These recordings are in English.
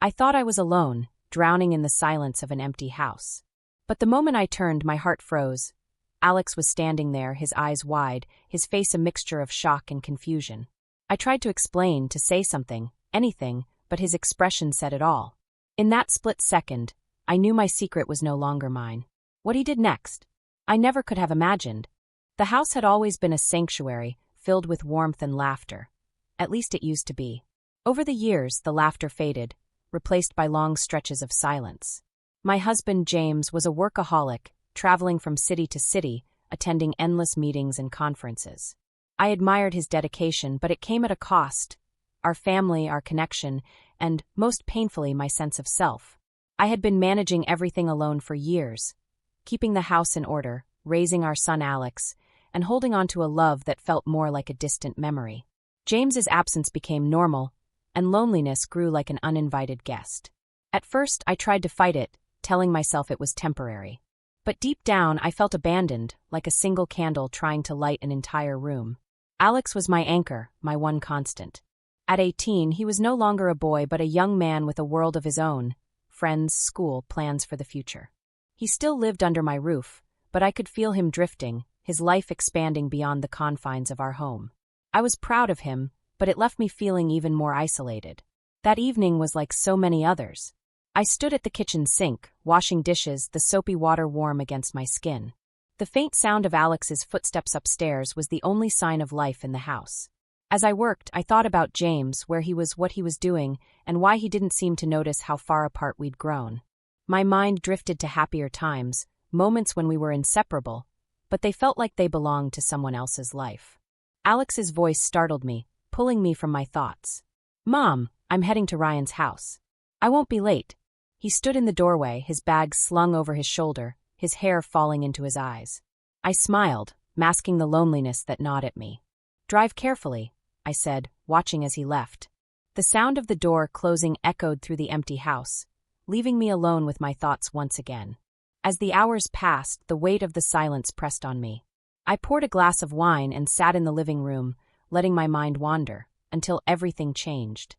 I thought I was alone, drowning in the silence of an empty house. But the moment I turned, my heart froze. Alex was standing there, his eyes wide, his face a mixture of shock and confusion. I tried to explain, to say something, anything, but his expression said it all. In that split second, I knew my secret was no longer mine. What he did next, I never could have imagined. The house had always been a sanctuary, filled with warmth and laughter. At least it used to be. Over the years, the laughter faded, replaced by long stretches of silence. My husband, James, was a workaholic, traveling from city to city, attending endless meetings and conferences. I admired his dedication, but it came at a cost. Our family, our connection, and, most painfully, my sense of self. I had been managing everything alone for years, keeping the house in order, raising our son Alex, and holding on to a love that felt more like a distant memory. James's absence became normal, and loneliness grew like an uninvited guest. At first, I tried to fight it, telling myself it was temporary. But deep down, I felt abandoned, like a single candle trying to light an entire room. Alex was my anchor, my one constant. At 18, he was no longer a boy but a young man with a world of his own, friends, school, plans for the future. He still lived under my roof, but I could feel him drifting, his life expanding beyond the confines of our home. I was proud of him, but it left me feeling even more isolated. That evening was like so many others. I stood at the kitchen sink, washing dishes, the soapy water warm against my skin. The faint sound of Alex's footsteps upstairs was the only sign of life in the house. As I worked, I thought about James, where he was, what he was doing, and why he didn't seem to notice how far apart we'd grown. My mind drifted to happier times, moments when we were inseparable, but they felt like they belonged to someone else's life. Alex's voice startled me, pulling me from my thoughts. "Mom, I'm heading to Ryan's house. I won't be late." He stood in the doorway, his bag slung over his shoulder, his hair falling into his eyes. I smiled, masking the loneliness that gnawed at me. "Drive carefully," I said, watching as he left. The sound of the door closing echoed through the empty house, leaving me alone with my thoughts once again. As the hours passed, the weight of the silence pressed on me. I poured a glass of wine and sat in the living room, letting my mind wander, until everything changed.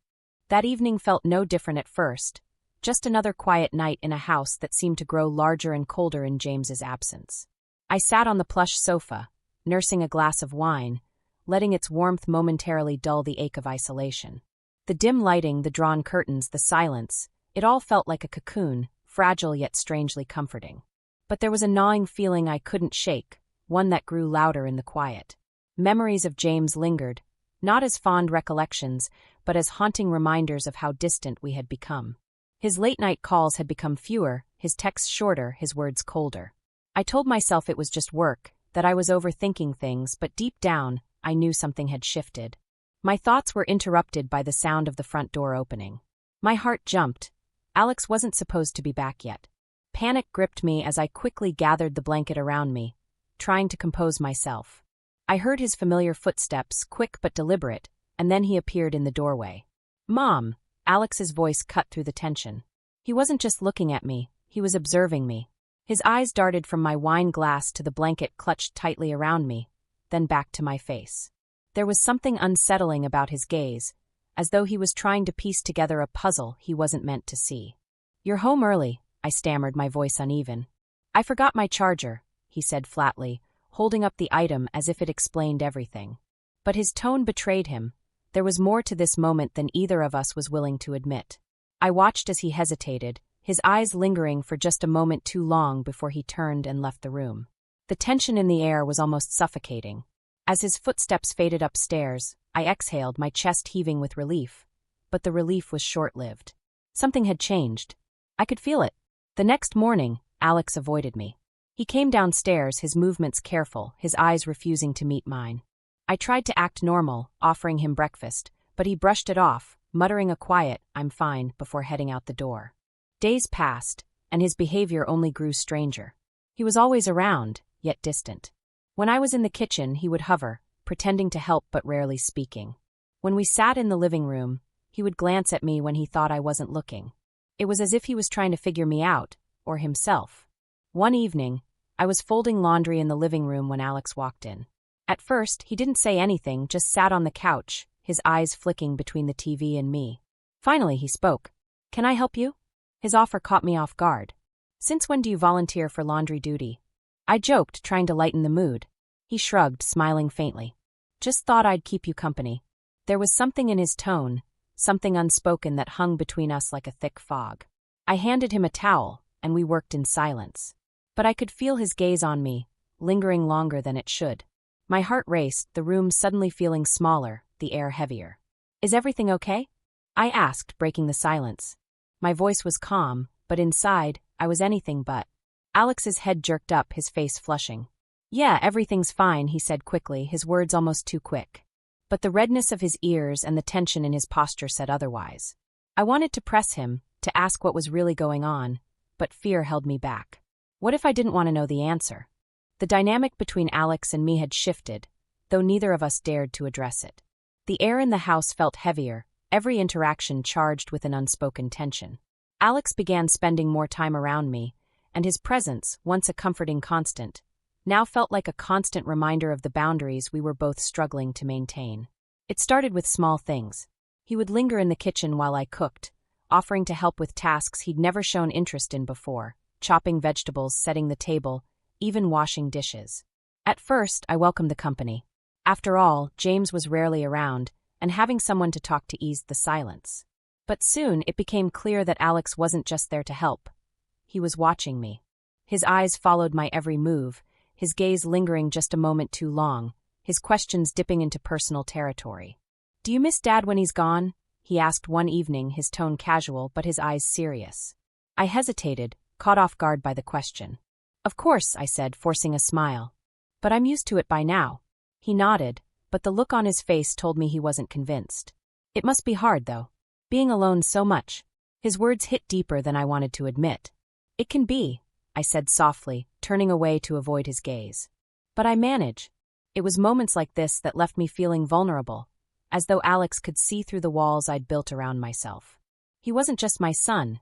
That evening felt no different at first, just another quiet night in a house that seemed to grow larger and colder in James's absence. I sat on the plush sofa, nursing a glass of wine, letting its warmth momentarily dull the ache of isolation. The dim lighting, the drawn curtains, the silence, it all felt like a cocoon, fragile yet strangely comforting. But there was a gnawing feeling I couldn't shake, one that grew louder in the quiet. Memories of James lingered, not as fond recollections, but as haunting reminders of how distant we had become. His late-night calls had become fewer, his texts shorter, his words colder. I told myself it was just work, that I was overthinking things, but deep down, I knew something had shifted. My thoughts were interrupted by the sound of the front door opening. My heart jumped. Alex wasn't supposed to be back yet. Panic gripped me as I quickly gathered the blanket around me, trying to compose myself. I heard his familiar footsteps, quick but deliberate, and then he appeared in the doorway. "Mom!" Alex's voice cut through the tension. He wasn't just looking at me, he was observing me. His eyes darted from my wine glass to the blanket clutched tightly around me, then back to my face. There was something unsettling about his gaze, as though he was trying to piece together a puzzle he wasn't meant to see. "You're home early," I stammered, my voice uneven. "I forgot my charger," he said flatly, holding up the item as if it explained everything. But his tone betrayed him. There was more to this moment than either of us was willing to admit. I watched as he hesitated, his eyes lingering for just a moment too long before he turned and left the room. The tension in the air was almost suffocating. As his footsteps faded upstairs, I exhaled, my chest heaving with relief. But the relief was short-lived. Something had changed. I could feel it. The next morning, Alex avoided me. He came downstairs, his movements careful, his eyes refusing to meet mine. I tried to act normal, offering him breakfast, but he brushed it off, muttering a quiet, "I'm fine," before heading out the door. Days passed, and his behavior only grew stranger. He was always around, yet distant. When I was in the kitchen, he would hover, pretending to help but rarely speaking. When we sat in the living room, he would glance at me when he thought I wasn't looking. It was as if he was trying to figure me out, or himself. One evening, I was folding laundry in the living room when Alex walked in. At first, he didn't say anything, just sat on the couch, his eyes flicking between the TV and me. Finally, he spoke. Can I help you? His offer caught me off guard. Since when do you volunteer for laundry duty? I joked, trying to lighten the mood. He shrugged, smiling faintly. Just thought I'd keep you company. There was something in his tone, something unspoken that hung between us like a thick fog. I handed him a towel, and we worked in silence. But I could feel his gaze on me, lingering longer than it should. My heart raced, the room suddenly feeling smaller, the air heavier. Is everything okay? I asked, breaking the silence. My voice was calm, but inside, I was anything but. Alex's head jerked up, his face flushing. Yeah, everything's fine, he said quickly, his words almost too quick. But the redness of his ears and the tension in his posture said otherwise. I wanted to press him, to ask what was really going on, but fear held me back. What if I didn't want to know the answer? The dynamic between Alex and me had shifted, though neither of us dared to address it. The air in the house felt heavier, every interaction charged with an unspoken tension. Alex began spending more time around me, and his presence, once a comforting constant, now felt like a constant reminder of the boundaries we were both struggling to maintain. It started with small things. He would linger in the kitchen while I cooked, offering to help with tasks he'd never shown interest in before, chopping vegetables, setting the table, even washing dishes. At first, I welcomed the company. After all, James was rarely around, and having someone to talk to eased the silence. But soon it became clear that Alex wasn't just there to help. He was watching me. His eyes followed my every move, his gaze lingering just a moment too long, his questions dipping into personal territory. Do you miss Dad when he's gone? He asked one evening, his tone casual but his eyes serious. I hesitated, caught off guard by the question. Of course, I said, forcing a smile. But I'm used to it by now. He nodded, but the look on his face told me he wasn't convinced. It must be hard, though. Being alone so much. His words hit deeper than I wanted to admit. It can be, I said softly, turning away to avoid his gaze. But I manage. It was moments like this that left me feeling vulnerable, as though Alex could see through the walls I'd built around myself. He wasn't just my son.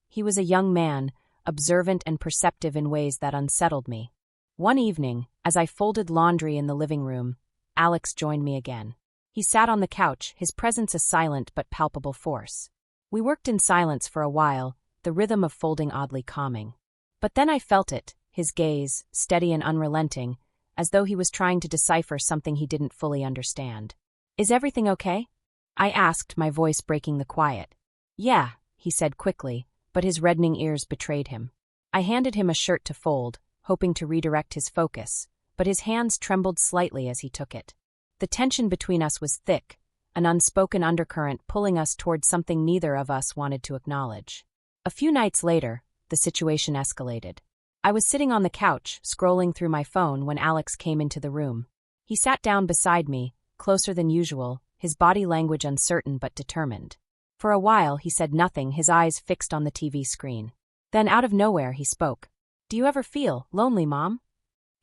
He was a young man, observant and perceptive in ways that unsettled me. One evening, as I folded laundry in the living room, Alex joined me again. He sat on the couch, his presence a silent but palpable force. We worked in silence for a while, the rhythm of folding oddly calming. But then I felt it, his gaze, steady and unrelenting, as though he was trying to decipher something he didn't fully understand. Is everything okay? I asked, my voice breaking the quiet. Yeah, he said quickly, but his reddening ears betrayed him. I handed him a shirt to fold, hoping to redirect his focus, but his hands trembled slightly as he took it. The tension between us was thick, an unspoken undercurrent pulling us toward something neither of us wanted to acknowledge. A few nights later, the situation escalated. I was sitting on the couch, scrolling through my phone when Alex came into the room. He sat down beside me, closer than usual, his body language uncertain but determined. For a while he said nothing, his eyes fixed on the TV screen. Then out of nowhere he spoke. Do you ever feel lonely, Mom?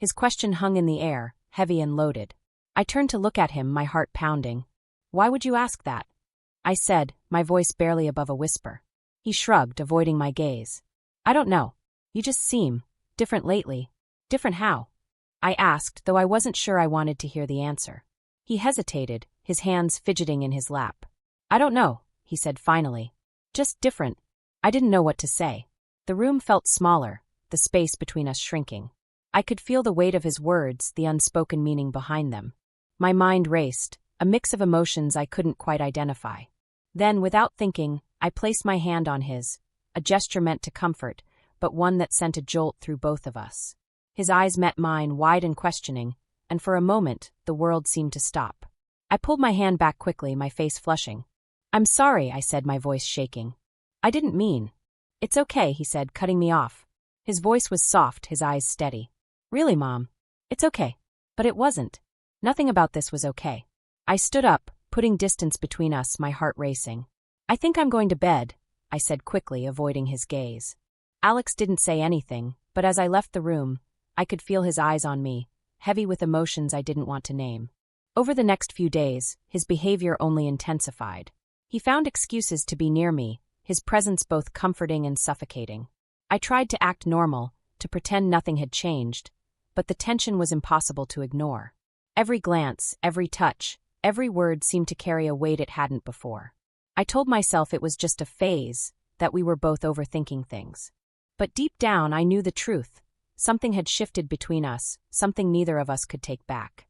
His question hung in the air, heavy and loaded. I turned to look at him, my heart pounding. Why would you ask that? I said, my voice barely above a whisper. He shrugged, avoiding my gaze. I don't know. You just seem different lately. Different how? I asked, though I wasn't sure I wanted to hear the answer. He hesitated, his hands fidgeting in his lap. I don't know, he said finally. Just different. I didn't know what to say. The room felt smaller, the space between us shrinking. I could feel the weight of his words, the unspoken meaning behind them. My mind raced, a mix of emotions I couldn't quite identify. Then, without thinking, I placed my hand on his, a gesture meant to comfort, but one that sent a jolt through both of us. His eyes met mine, wide and questioning, and for a moment, the world seemed to stop. I pulled my hand back quickly, my face flushing. I'm sorry, I said, my voice shaking. I didn't mean. It's okay, he said, cutting me off. His voice was soft, his eyes steady. Really, Mom? It's okay. But it wasn't. Nothing about this was okay. I stood up, putting distance between us, my heart racing. I think I'm going to bed, I said quickly, avoiding his gaze. Alex didn't say anything, but as I left the room, I could feel his eyes on me, heavy with emotions I didn't want to name. Over the next few days, his behavior only intensified. He found excuses to be near me, his presence both comforting and suffocating. I tried to act normal, to pretend nothing had changed, but the tension was impossible to ignore. Every glance, every touch, every word seemed to carry a weight it hadn't before. I told myself it was just a phase, that we were both overthinking things. But deep down, I knew the truth. Something had shifted between us, something neither of us could take back.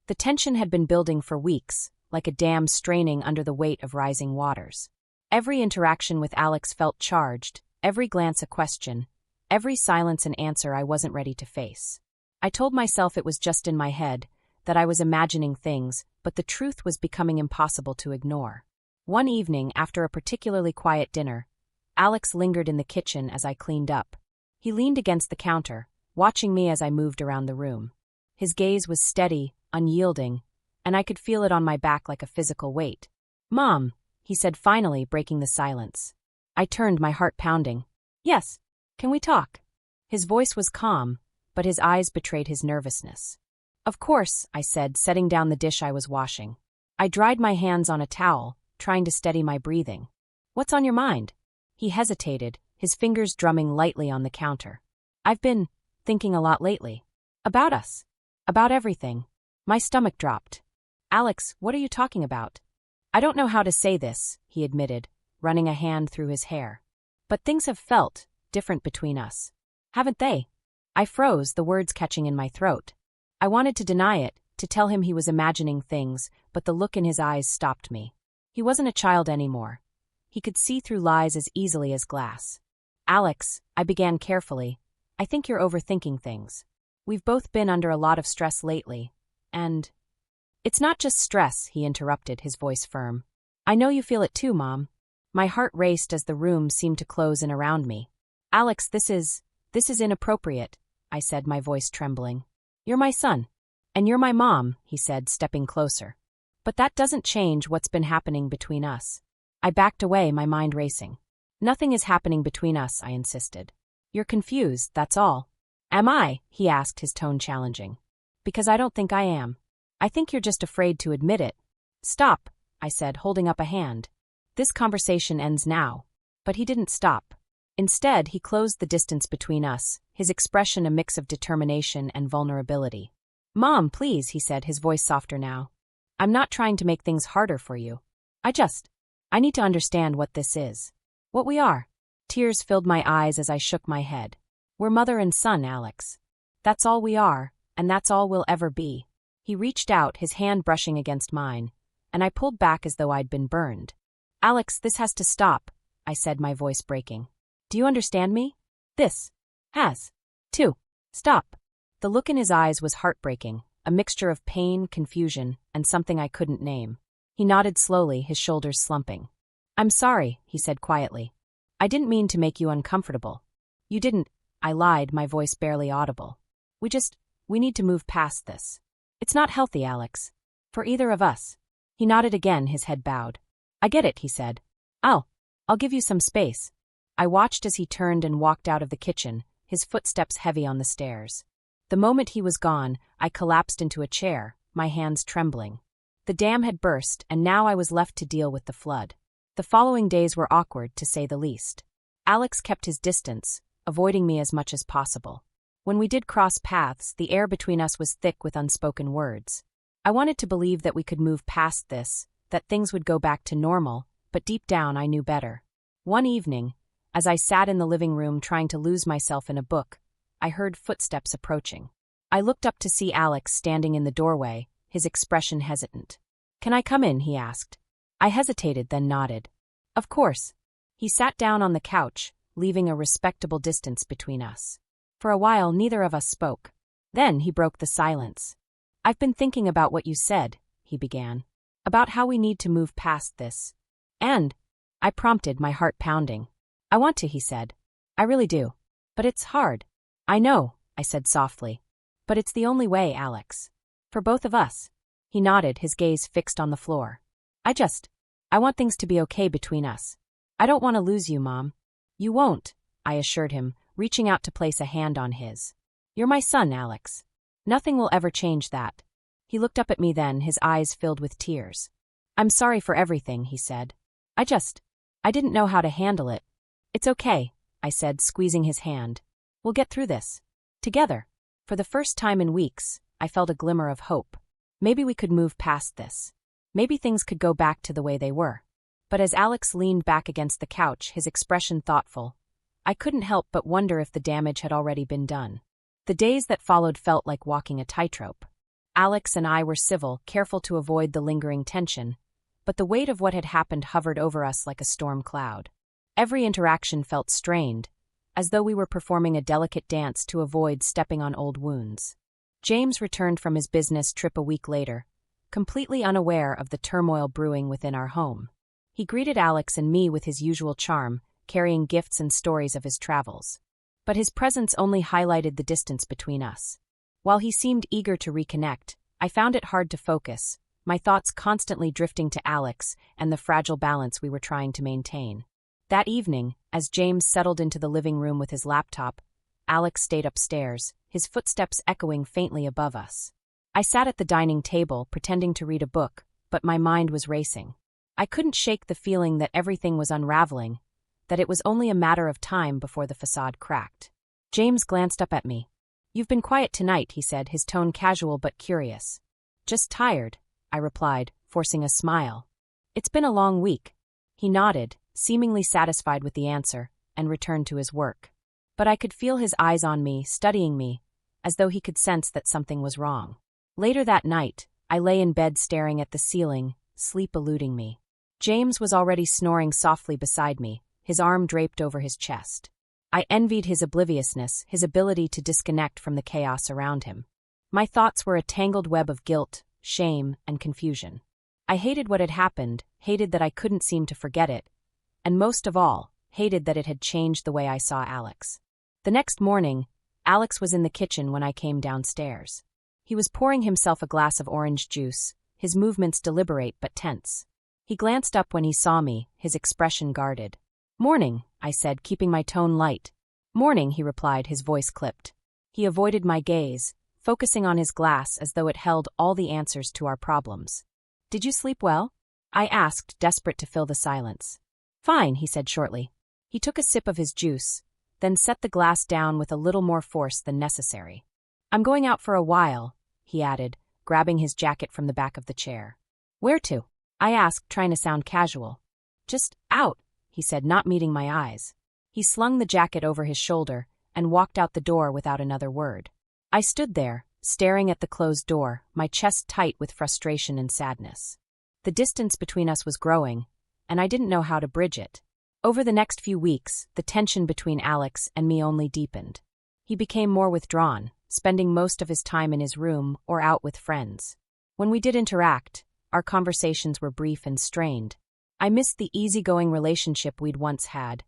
The tension had been building for weeks, like a dam straining under the weight of rising waters. Every interaction with Alex felt charged, every glance a question, every silence an answer I wasn't ready to face. I told myself it was just in my head, that I was imagining things, but the truth was becoming impossible to ignore. One evening, after a particularly quiet dinner, Alex lingered in the kitchen as I cleaned up. He leaned against the counter, watching me as I moved around the room. His gaze was steady, unyielding, and I could feel it on my back like a physical weight. "Mom," he said, finally breaking the silence. I turned, my heart pounding. "Yes, can we talk?" His voice was calm, but his eyes betrayed his nervousness. "Of course," I said, setting down the dish I was washing. I dried my hands on a towel, trying to steady my breathing. "What's on your mind?" He hesitated, his fingers drumming lightly on the counter. "I've been thinking a lot lately. About us. About everything." My stomach dropped. "Alex, what are you talking about?" "I don't know how to say this," he admitted, running a hand through his hair. "But things have felt different between us. Haven't they?" I froze, the words catching in my throat. I wanted to deny it, to tell him he was imagining things, but the look in his eyes stopped me. He wasn't a child anymore. He could see through lies as easily as glass. "Alex," I began carefully, "I think you're overthinking things. We've both been under a lot of stress lately, and—" "It's not just stress," he interrupted, his voice firm. "I know you feel it too, Mom." My heart raced as the room seemed to close in around me. "Alex, this is inappropriate," I said, my voice trembling. "You're my son. And you're my mom," he said, stepping closer. "But that doesn't change what's been happening between us." I backed away, my mind racing. "Nothing is happening between us," I insisted. "You're confused, that's all." "Am I?" he asked, his tone challenging. "Because I don't think I am. I think you're just afraid to admit it." "Stop," I said, holding up a hand. "This conversation ends now." But he didn't stop. Instead, he closed the distance between us, his expression a mix of determination and vulnerability. "Mom, please," he said, his voice softer now. "I'm not trying to make things harder for you. I need to understand what this is. What we are." Tears filled my eyes as I shook my head. "We're mother and son, Alex. That's all we are, and that's all we'll ever be." He reached out, his hand brushing against mine, and I pulled back as though I'd been burned. "Alex, this has to stop," I said, my voice breaking. "Do you understand me? This has to stop." The look in his eyes was heartbreaking, a mixture of pain, confusion, and something I couldn't name. He nodded slowly, his shoulders slumping. "I'm sorry," he said quietly. "I didn't mean to make you uncomfortable." "You didn't," I lied, my voice barely audible. We need to move past this. It's not healthy, Alex. For either of us." He nodded again, his head bowed. "I get it," he said. I'll give you some space." I watched as he turned and walked out of the kitchen, his footsteps heavy on the stairs. The moment he was gone, I collapsed into a chair, my hands trembling. The dam had burst, and now I was left to deal with the flood. The following days were awkward, to say the least. Alex kept his distance, avoiding me as much as possible. When we did cross paths, the air between us was thick with unspoken words. I wanted to believe that we could move past this, that things would go back to normal, but deep down I knew better. One evening, as I sat in the living room trying to lose myself in a book, I heard footsteps approaching. I looked up to see Alex standing in the doorway, his expression hesitant. "Can I come in?" he asked. I hesitated, then nodded. "Of course." He sat down on the couch, leaving a respectable distance between us. For a while, neither of us spoke. Then he broke the silence. "I've been thinking about what you said," he began. "About how we need to move past this. And," I prompted, my heart pounding. "I want to," he said. "I really do. But it's hard." "I know," I said softly. "But it's the only way, Alex. For both of us." He nodded, his gaze fixed on the floor. I want things to be okay between us. I don't want to lose you, Mom." "You won't," I assured him, reaching out to place a hand on his. "You're my son, Alex. Nothing will ever change that." He looked up at me then, his eyes filled with tears. "I'm sorry for everything," he said. I didn't know how to handle it." "It's okay," I said, squeezing his hand. "We'll get through this. Together." For the first time in weeks, I felt a glimmer of hope. Maybe we could move past this. Maybe things could go back to the way they were. But as Alex leaned back against the couch, his expression thoughtful, I couldn't help but wonder if the damage had already been done. The days that followed felt like walking a tightrope. Alex and I were civil, careful to avoid the lingering tension, but the weight of what had happened hovered over us like a storm cloud. Every interaction felt strained, as though we were performing a delicate dance to avoid stepping on old wounds. James returned from his business trip a week later, completely unaware of the turmoil brewing within our home. He greeted Alex and me with his usual charm, carrying gifts and stories of his travels. But his presence only highlighted the distance between us. While he seemed eager to reconnect, I found it hard to focus, my thoughts constantly drifting to Alex and the fragile balance we were trying to maintain. That evening, as James settled into the living room with his laptop, Alex stayed upstairs, his footsteps echoing faintly above us. I sat at the dining table, pretending to read a book, but my mind was racing. I couldn't shake the feeling that everything was unraveling, that it was only a matter of time before the facade cracked. James glanced up at me. "You've been quiet tonight," he said, his tone casual but curious. "Just tired," I replied, forcing a smile. "It's been a long week." He nodded, seemingly satisfied with the answer, and returned to his work. But I could feel his eyes on me, studying me, as though he could sense that something was wrong. Later that night, I lay in bed staring at the ceiling, sleep eluding me. James was already snoring softly beside me, his arm draped over his chest. I envied his obliviousness, his ability to disconnect from the chaos around him. My thoughts were a tangled web of guilt, shame, and confusion. I hated what had happened, hated that I couldn't seem to forget it, and most of all, hated that it had changed the way I saw Alex. The next morning, Alex was in the kitchen when I came downstairs. He was pouring himself a glass of orange juice, his movements deliberate but tense. He glanced up when he saw me, his expression guarded. "Morning," I said, keeping my tone light. "Morning," he replied, his voice clipped. He avoided my gaze, focusing on his glass as though it held all the answers to our problems. "Did you sleep well?" I asked, desperate to fill the silence. "Fine," he said shortly. He took a sip of his juice, then set the glass down with a little more force than necessary. "I'm going out for a while," he added, grabbing his jacket from the back of the chair. "Where to?" I asked, trying to sound casual. "Just out," he said, not meeting my eyes. He slung the jacket over his shoulder and walked out the door without another word. I stood there, staring at the closed door, my chest tight with frustration and sadness. The distance between us was growing, and I didn't know how to bridge it. Over the next few weeks, the tension between Alex and me only deepened. He became more withdrawn, spending most of his time in his room or out with friends. When we did interact, our conversations were brief and strained. I missed the easygoing relationship we'd once had,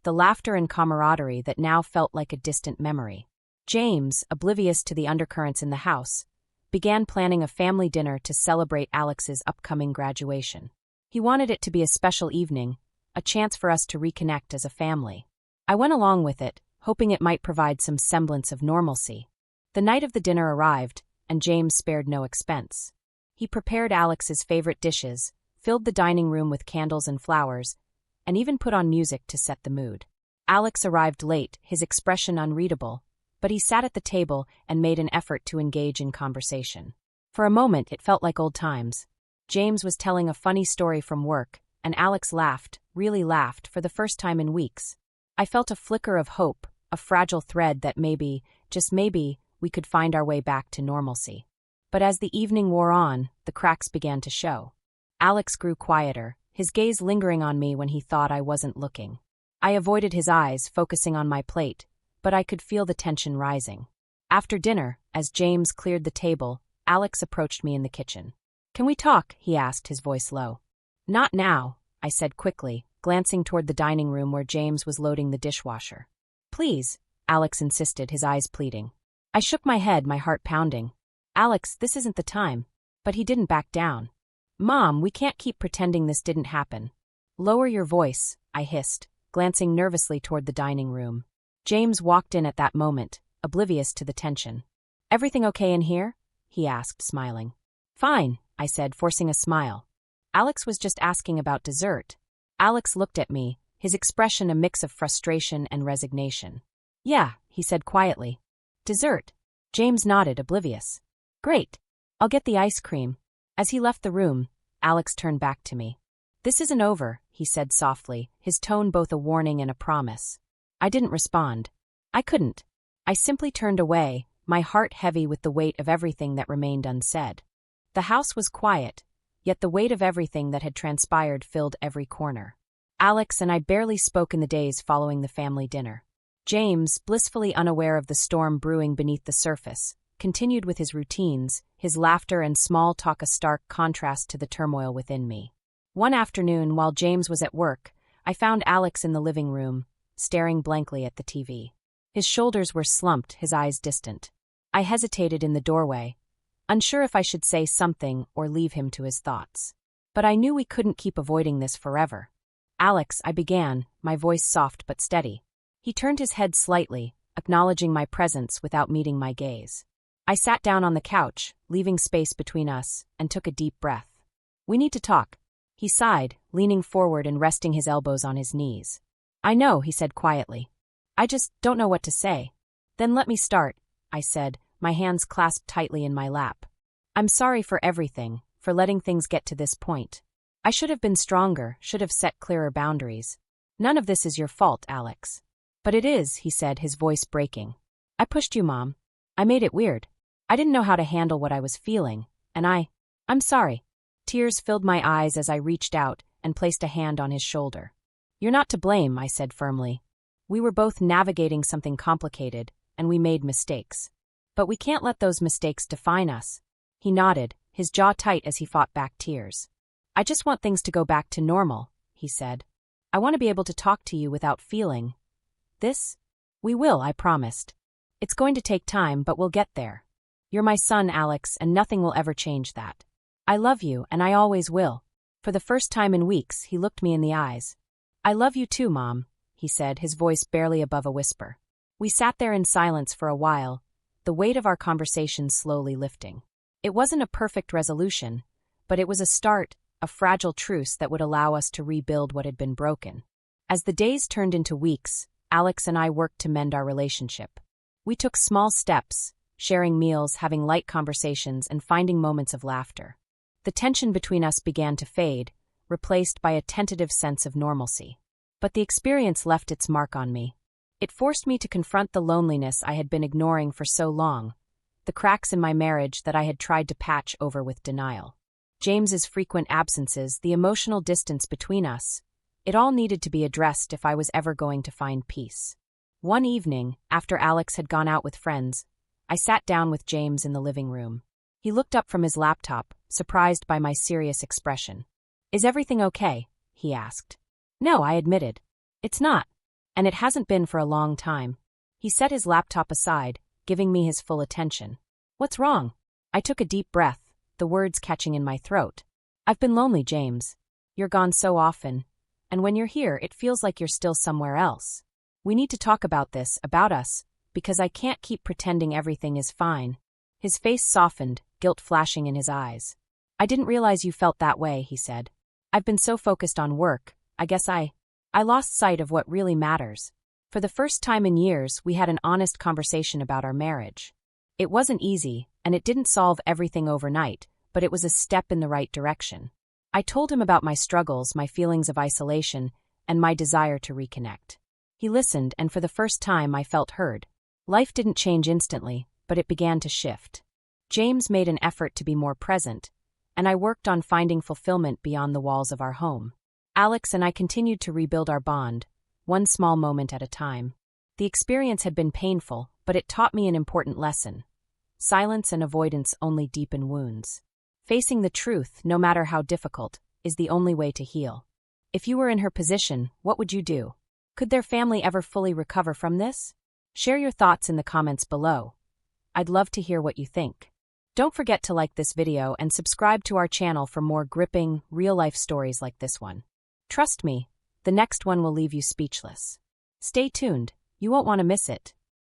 the laughter and camaraderie that now felt like a distant memory. James, oblivious to the undercurrents in the house, began planning a family dinner to celebrate Alex's upcoming graduation. He wanted it to be a special evening, a chance for us to reconnect as a family. I went along with it, hoping it might provide some semblance of normalcy. The night of the dinner arrived, and James spared no expense. He prepared Alex's favorite dishes, filled the dining room with candles and flowers, and even put on music to set the mood. Alex arrived late, his expression unreadable, but he sat at the table and made an effort to engage in conversation. For a moment, it felt like old times. James was telling a funny story from work, and Alex laughed, really laughed, for the first time in weeks. I felt a flicker of hope, a fragile thread that maybe, just maybe, we could find our way back to normalcy. But as the evening wore on, the cracks began to show. Alex grew quieter, his gaze lingering on me when he thought I wasn't looking. I avoided his eyes, focusing on my plate, but I could feel the tension rising. After dinner, as James cleared the table, Alex approached me in the kitchen. "Can we talk?" he asked, his voice low. "Not now," I said quickly, glancing toward the dining room where James was loading the dishwasher. "Please," Alex insisted, his eyes pleading. I shook my head, my heart pounding. "Alex, this isn't the time." But he didn't back down. "Mom, we can't keep pretending this didn't happen." "Lower your voice," I hissed, glancing nervously toward the dining room. James walked in at that moment, oblivious to the tension. "Everything okay in here?" he asked, smiling. "Fine," I said, forcing a smile. "Alex was just asking about dessert." Alex looked at me, his expression a mix of frustration and resignation. "Yeah," he said quietly. "Dessert?" James nodded, oblivious. "Great. I'll get the ice cream." As he left the room, Alex turned back to me. "This isn't over," he said softly, his tone both a warning and a promise. I didn't respond. I couldn't. I simply turned away, my heart heavy with the weight of everything that remained unsaid. The house was quiet, yet the weight of everything that had transpired filled every corner. Alex and I barely spoke in the days following the family dinner. James, blissfully unaware of the storm brewing beneath the surface, continued with his routines, his laughter and small talk a stark contrast to the turmoil within me. One afternoon, while James was at work, I found Alex in the living room, staring blankly at the TV. His shoulders were slumped, his eyes distant. I hesitated in the doorway, unsure if I should say something or leave him to his thoughts. But I knew we couldn't keep avoiding this forever. Alex, I began, my voice soft but steady. He turned his head slightly, acknowledging my presence without meeting my gaze. I sat down on the couch, leaving space between us, and took a deep breath. We need to talk. He sighed, leaning forward and resting his elbows on his knees. I know, he said quietly. I just don't know what to say. Then let me start, I said, my hands clasped tightly in my lap. I'm sorry for everything, for letting things get to this point. I should have been stronger, should have set clearer boundaries. None of this is your fault, Alex. But it is, he said, his voice breaking. I pushed you, Mom. I made it weird. I didn't know how to handle what I was feeling, and I'm sorry. Tears filled my eyes as I reached out and placed a hand on his shoulder. You're not to blame, I said firmly. We were both navigating something complicated, and we made mistakes. But we can't let those mistakes define us. He nodded, his jaw tight as he fought back tears. I just want things to go back to normal, he said. I want to be able to talk to you without feeling this. We will, I promised. It's going to take time, but we'll get there. You're my son, Alex, and nothing will ever change that. I love you, and I always will. For the first time in weeks, he looked me in the eyes. I love you too, Mom, he said, his voice barely above a whisper. We sat there in silence for a while, the weight of our conversation slowly lifting. It wasn't a perfect resolution, but it was a start, a fragile truce that would allow us to rebuild what had been broken. As the days turned into weeks, Alex and I worked to mend our relationship. We took small steps, sharing meals, having light conversations, and finding moments of laughter. The tension between us began to fade, replaced by a tentative sense of normalcy. But the experience left its mark on me. It forced me to confront the loneliness I had been ignoring for so long, the cracks in my marriage that I had tried to patch over with denial. James's frequent absences, the emotional distance between us, it all needed to be addressed if I was ever going to find peace. One evening, after Alex had gone out with friends, I sat down with James in the living room. He looked up from his laptop, surprised by my serious expression. Is everything okay? He asked. No, I admitted. It's not. And it hasn't been for a long time. He set his laptop aside, giving me his full attention. What's wrong? I took a deep breath, the words catching in my throat. I've been lonely, James. You're gone so often. And when you're here, it feels like you're still somewhere else. We need to talk about this, about us, because I can't keep pretending everything is fine. His face softened, guilt flashing in his eyes. I didn't realize you felt that way, he said. I've been so focused on work, I guess I lost sight of what really matters. For the first time in years, we had an honest conversation about our marriage. It wasn't easy, and it didn't solve everything overnight, but it was a step in the right direction. I told him about my struggles, my feelings of isolation, and my desire to reconnect. He listened, and for the first time I felt heard. Life didn't change instantly, but it began to shift. James made an effort to be more present, and I worked on finding fulfillment beyond the walls of our home. Alex and I continued to rebuild our bond, one small moment at a time. The experience had been painful, but it taught me an important lesson. Silence and avoidance only deepen wounds. Facing the truth, no matter how difficult, is the only way to heal. If you were in her position, what would you do? Could their family ever fully recover from this? Share your thoughts in the comments below. I'd love to hear what you think. Don't forget to like this video and subscribe to our channel for more gripping, real-life stories like this one. Trust me, the next one will leave you speechless. Stay tuned, you won't want to miss it.